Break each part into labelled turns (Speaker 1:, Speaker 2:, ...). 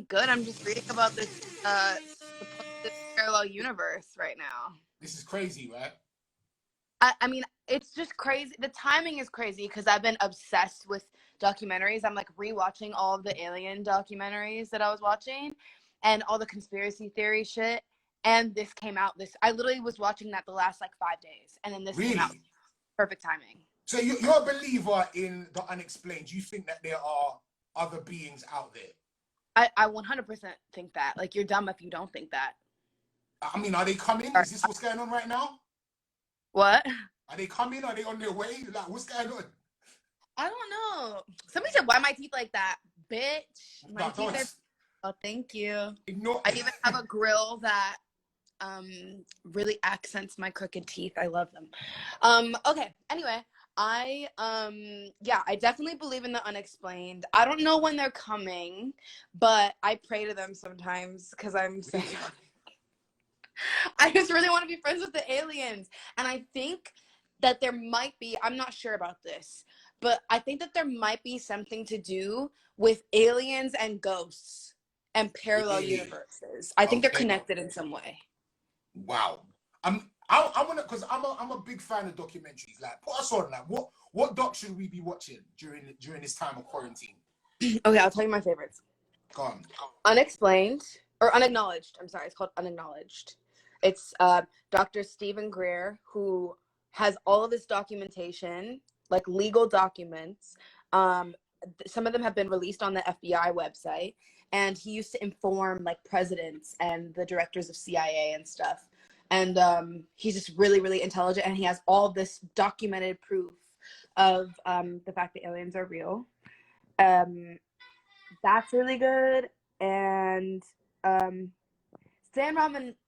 Speaker 1: doing good. I'm just reading about this supposed parallel universe right now.
Speaker 2: This is crazy, right?
Speaker 1: I mean, it's just crazy. The timing is crazy because I've been obsessed with documentaries. I'm like rewatching all of the alien documentaries that I was watching and all the conspiracy theory shit. And this came out. I literally was watching that the last like 5 days. And then this came out.
Speaker 2: Really?
Speaker 1: Perfect timing.
Speaker 2: So you're a believer in the unexplained. You think that there are other beings out there?
Speaker 1: I 100% think that. Like, you're dumb if you don't think that.
Speaker 2: I mean, are they coming? Is this what's going on right now?
Speaker 1: What?
Speaker 2: Are they coming? Are they on their way? Like, what's going on?
Speaker 1: I don't know. Somebody said, why my teeth like that? Bitch. My
Speaker 2: No,
Speaker 1: teeth are... Oh, thank you.
Speaker 2: Ignore.
Speaker 1: I even have a grill that really accents my crooked teeth. I love them. Okay. Anyway, I definitely believe in the unexplained. I don't know when they're coming, but I pray to them sometimes because I'm saying I just really want to be friends with the aliens. And I think that there might be, I'm not sure about this, but I think that there might be something to do with aliens and ghosts and parallel universes. I think they're connected in some way.
Speaker 2: Wow. I wanna, because I'm a big fan of documentaries. Like, put us on. Like, what doc should we be watching during this time of quarantine?
Speaker 1: Okay, I'll tell you my favorites.
Speaker 2: Go on.
Speaker 1: Unexplained or Unacknowledged. I'm sorry, it's called Unacknowledged. It's Dr. Stephen Greer, who has all of this documentation, like legal documents. Some of them have been released on the FBI website, and he used to inform like presidents and the directors of CIA and stuff. And he's just really, really intelligent, and he has all this documented proof of the fact that aliens are real. That's really good. And Stan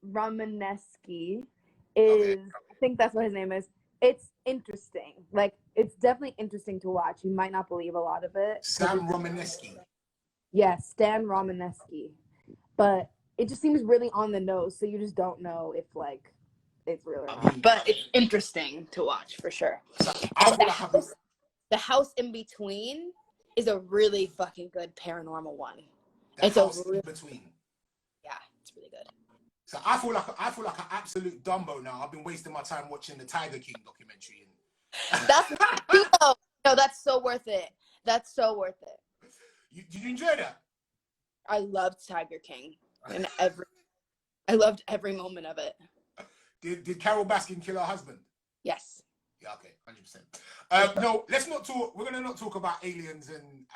Speaker 1: Romanesky is, I think that's what his name is. It's interesting. Like, it's definitely interesting to watch. You might not believe a lot of it.
Speaker 2: Stan Romanesky.
Speaker 1: Yes, Stan Romanesky. But it just seems really on the nose, so you just don't know if, like, it's real or not. But it's interesting to watch, for sure. The House in Between is a really fucking good paranormal one.
Speaker 2: The House in Between.
Speaker 1: Yeah, it's really good.
Speaker 2: So I feel like an absolute Dumbo now. I've been wasting my time watching the Tiger King documentary.
Speaker 1: That's not true, though. No, that's so worth it. That's so worth it.
Speaker 2: Did you enjoy that?
Speaker 1: I loved Tiger King, and I loved every moment of it.
Speaker 2: Did Carol Baskin kill her husband?
Speaker 1: Yes.
Speaker 2: Yeah, okay, 100%. No, let's not talk. We're gonna not talk about aliens, and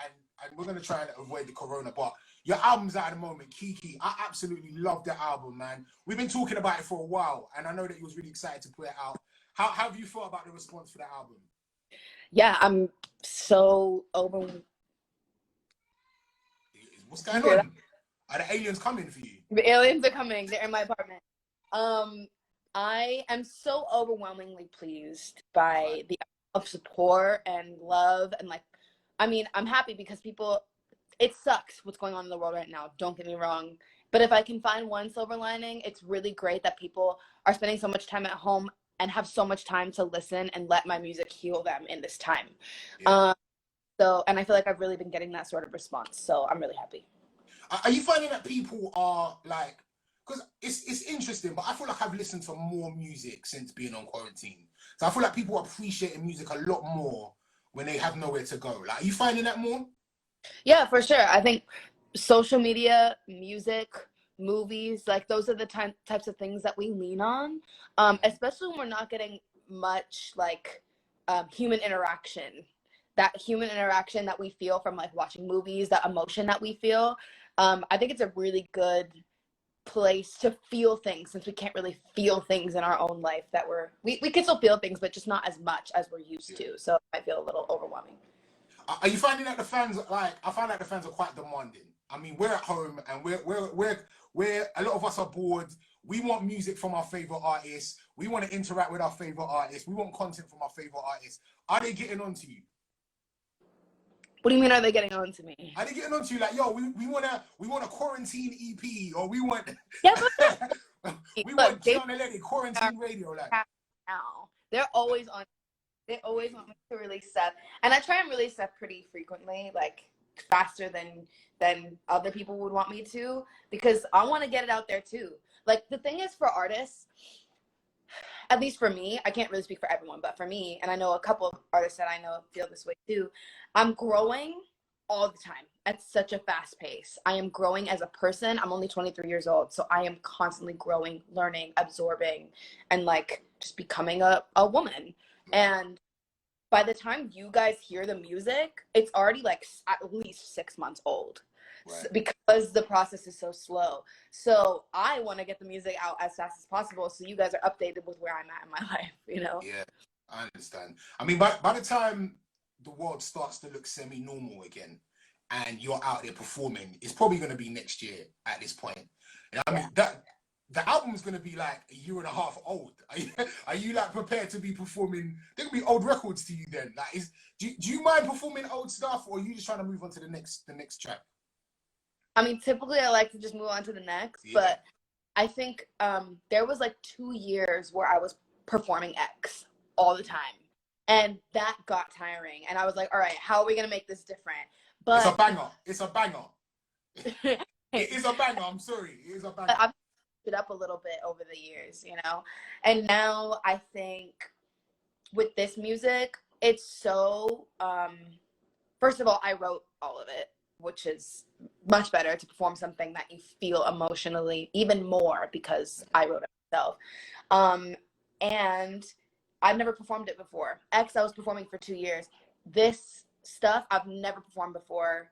Speaker 2: we're gonna try and avoid the corona. But your album's out at the moment, Kiki. I absolutely love the album, man. We've been talking about it for a while, and I know that you was really excited to put it out. How have you thought about the response for the album?
Speaker 1: Yeah, I'm so overwhelmed.
Speaker 2: What's going on? Are the aliens coming for you?
Speaker 1: The aliens are coming. They're in my apartment. I am so overwhelmingly pleased by the of support and love, and like, I mean, I'm happy because it sucks what's going on in the world right now. Don't get me wrong. But if I can find one silver lining, it's really great that people are spending so much time at home and have so much time to listen and let my music heal them in this time. Yeah. And I feel like I've really been getting that sort of response. So I'm really happy.
Speaker 2: Are you finding that people are like, because it's interesting, but I feel like I've listened to more music since being on quarantine. So I feel like people are appreciating music a lot more when they have nowhere to go. Like, are you finding that more?
Speaker 1: Yeah, for sure. I think social media, music, movies, like those are the types of things that we lean on, especially when we're not getting much like human interaction. That human interaction that we feel from like watching movies, that emotion that we feel. I think it's a really good place to feel things, since we can't really feel things in our own life that we can still feel things, but just not as much as we're used to. So I feel a little overwhelming.
Speaker 2: Are you finding that the fans, like, I find like the fans are quite demanding? I mean, we're at home and we're a lot of us are bored. We want music from our favorite artists. We want to interact with our favorite artists. We want content from our favorite artists. Are they getting on to you?
Speaker 1: What do you mean, are they getting on to me?
Speaker 2: Are they getting on to you like, yo, we want a quarantine EP, or we want we want Kiana Ledé quarantine radio, like
Speaker 1: now. They're always on. They always want me to release stuff, and I try and release stuff pretty frequently, like faster than other people would want me to, because I want to get it out there too. Like, the thing is, for artists, at least for me, I can't really speak for everyone, but for me, and I know a couple of artists that I know feel this way too, I'm growing all the time at such a fast pace. I am growing as a person. I'm only 23 years old, so I am constantly growing, learning, absorbing, and like just becoming a woman. And by the time you guys hear the music, it's already like at least 6 months old.
Speaker 2: Right.
Speaker 1: Because the process is so slow. So I want to get the music out as fast as possible, so you guys are updated with where I'm at in my life, you know?
Speaker 2: Yeah, I understand. I mean, by the time the world starts to look semi-normal again and you're out there performing, it's probably going to be next year at this point. And I mean, that the album is going to be like a year and a half old. Are you like prepared to be performing? There will be old records to you then. Like, do you mind performing old stuff, or are you just trying to move on to the next track?
Speaker 1: I mean, typically I like to just move on to the next, but I think there was like 2 years where I was performing X all the time, and that got tiring. And I was like, all right, how are we gonna make this different? But
Speaker 2: it's a banger. It's a banger. It is a banger. I'm sorry. It is a banger.
Speaker 1: I've it up a little bit over the years, you know? And now I think with this music, it's so, first of all, I wrote all of it, which is much better to perform something that you feel emotionally even more, because I wrote it myself. And I've never performed it before. X, I was performing for 2 years. This stuff I've never performed before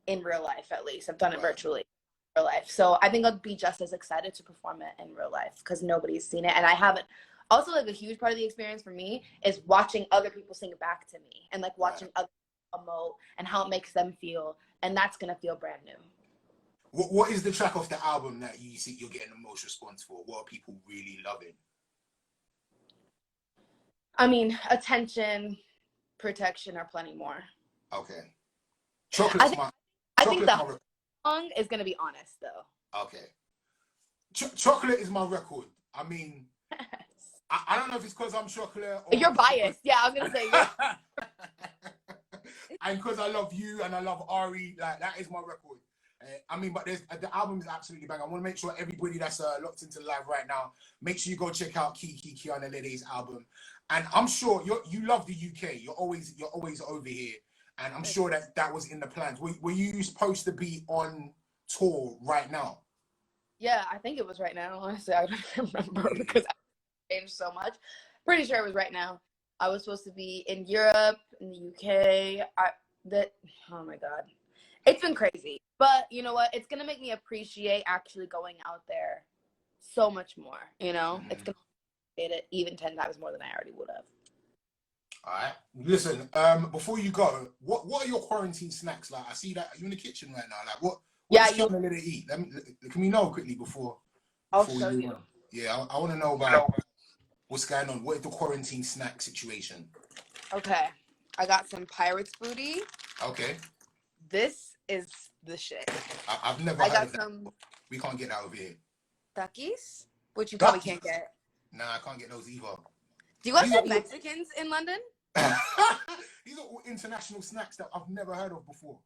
Speaker 1: in real life, at least. I've done it virtually in real life. So I think I'd be just as excited to perform it in real life, because nobody's seen it. And I haven't. Also, like, a huge part of the experience for me is watching other people sing it back to me, and like watching other people emote and how it makes them feel. And that's going to feel brand new.
Speaker 2: What is the track off the album that you see you're getting the most response for? What are people really loving?
Speaker 1: I mean, Attention, Protection, or Plenty More.
Speaker 2: Okay. Chocolate's
Speaker 1: I think the song is going to be Honest, though.
Speaker 2: Okay. Chocolate is my record. I mean, I don't know if it's because I'm chocolate. Or
Speaker 1: you're biased. Yeah, I was going to say.
Speaker 2: And because I love you and I love Ari, like, that is my record. I mean, but the album is absolutely bang. I want to make sure everybody that's locked into live right now, make sure you go check out Kiana Ledé's album. And I'm sure you love the UK. You're always over here, and I'm sure that was in the plans. Were you supposed to be on tour right now?
Speaker 1: Yeah, I think it was right now. Honestly, I don't remember because I changed so much. Pretty sure it was right now. I was supposed to be in Europe, in the UK. Oh my God. It's been crazy. But you know what? It's going to make me appreciate actually going out there so much more, you know? It's going to appreciate it even 10 times more than I already would have.
Speaker 2: All right. Listen, before you go, what are your quarantine snacks like? I see that you're in the kitchen right now. Like, what does Kiana Ledé eat? Can we know quickly before
Speaker 1: I'll show you.
Speaker 2: Yeah, I want to know about what's going on. What is the quarantine snack situation?
Speaker 1: Okay. I got some Pirates booty.
Speaker 2: Okay.
Speaker 1: This is the shit.
Speaker 2: I've never heard of that. We can't get that over here.
Speaker 1: Duckies, which you probably can't get.
Speaker 2: Nah, I can't get those either.
Speaker 1: Do you guys have Mexicans in London?
Speaker 2: These are all international snacks that I've never heard of before.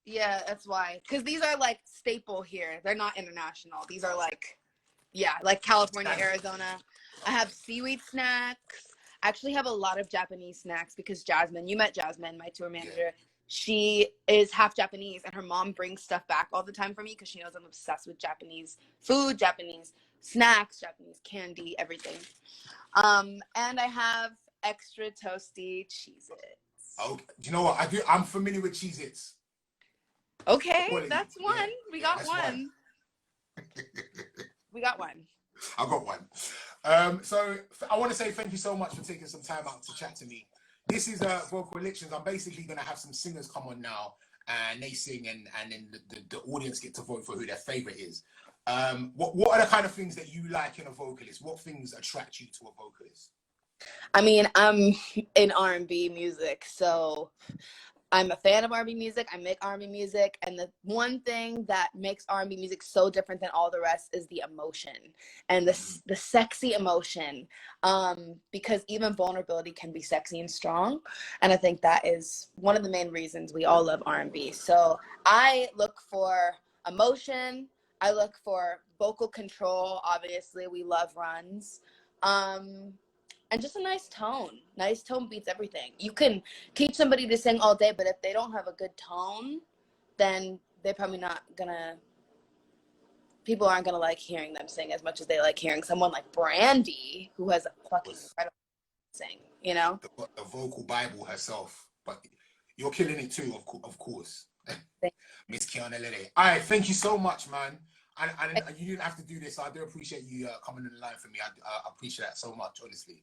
Speaker 1: Yeah, that's why. Because these are like staple here. They're not international. These are like, like California, Arizona. I have seaweed snacks. I actually have a lot of Japanese snacks because Jasmine, you met Jasmine, my tour manager. Yeah. She is half Japanese, and her mom brings stuff back all the time for me because she knows I'm obsessed with Japanese food, Japanese snacks, Japanese candy, everything. And I have extra toasty Cheez-Its.
Speaker 2: Oh, do you know what? I'm familiar with Cheez-Its.
Speaker 1: Okay, that's one. Yeah, we got one. We got one.
Speaker 2: I got one. So I want to say thank you so much for taking some time out to chat to me. This is Vocal Elections. I'm basically going to have some singers come on now, and they sing, and then the audience get to vote for who their favorite is. What are the kind of things that you like in a vocalist? What things attract you to a vocalist?
Speaker 1: I mean, I'm in R&B music, so I'm a fan of R&B music. I make R&B music, and the one thing that makes R&B music so different than all the rest is the emotion and the sexy emotion. Because even vulnerability can be sexy and strong, and I think that is one of the main reasons we all love R&B. So I look for emotion. I look for vocal control. Obviously, we love runs. And just a nice tone. Nice tone beats everything. You can teach somebody to sing all day, but if they don't have a good tone, then they're probably not gonna, people aren't gonna like hearing them sing as much as they like hearing someone like Brandy, who has a fucking incredible sing, you know?
Speaker 2: The vocal Bible herself. But you're killing it too, of course. Miss Kiana Ledé. All right, thank you so much, man. And you didn't have to do this. I do appreciate you coming in the line for me. I appreciate that so much, honestly.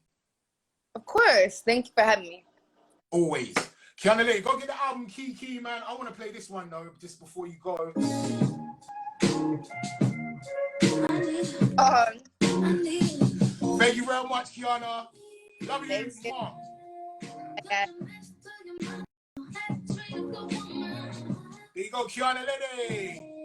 Speaker 1: Of course. Thank you for having me.
Speaker 2: Always. Kiana Ledé, go get the album Key, man. I want to play this one, though, just before you go. Thank you very much, Kiana. Love you. There you go, Kiana Ledé.